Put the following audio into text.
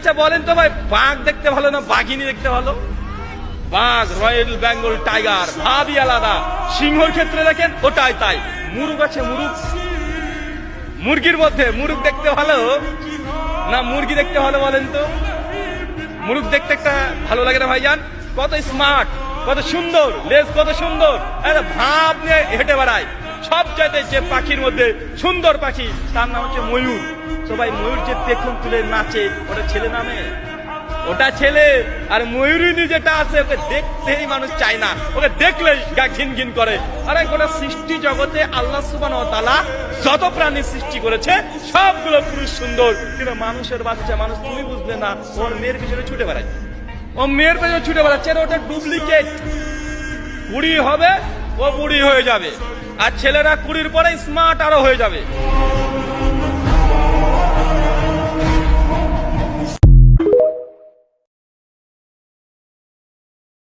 আচ্ছা বলেন তো ভাই, বাঘ দেখতে ভালো না বাঘিনী দেখতে ভালো? বাঘ, রয়্যাল বেঙ্গল টাইগার, ভাবই আলাদা। সিংহর ক্ষেত্রে দেখেন ওটাই তাই। মুরুগ আছে, মুরুগ, মুরগির মধ্যে মুরুগ দেখতে ভালো না মুরগি দেখতে ভালো বলেন তো? মুরুগ দেখতে একটা ভালো লাগে না ভাইজান? কত স্মার্ট, কত সুন্দর, লেজ কত সুন্দর, ভাব নিয়ে হেঁটে বেড়ায়। সবচাইতে যে পাখির মধ্যে সুন্দর পাখি তার নাম হচ্ছে ময়ূর। তো ভাই ময়ূর যে পেখম তুলে নাচে, ওটা ছেলে নামে? ওটা ছেলে। আর ময়ূরিনী যেটা আছে ওকে দেখতেই মানুষ চায় না, ওকে দেখলেই গা ঘিন ঘিন করে। আরে গোটা সৃষ্টি জগতে আল্লাহ সুবহানাহু ওয়া তাআলা যত প্রাণী সৃষ্টি করেছে সবগুলো পুরুষ সুন্দর, কিন্তু মানুষের বাচ্চা মানুষ তুমি বুঝলে না, ওর মেয়ের পিছনে ছুটে বেড়ায়। ও মেয়ের পেছনে ছুটে বেড়াচ্ছে, ওটা ডুপ্লিকেট। কুড়ি হবে ও বুড়ি হয়ে যাবে, আর ছেলেরা কুড়ির পরে স্মার্ট আরো হয়ে যাবে।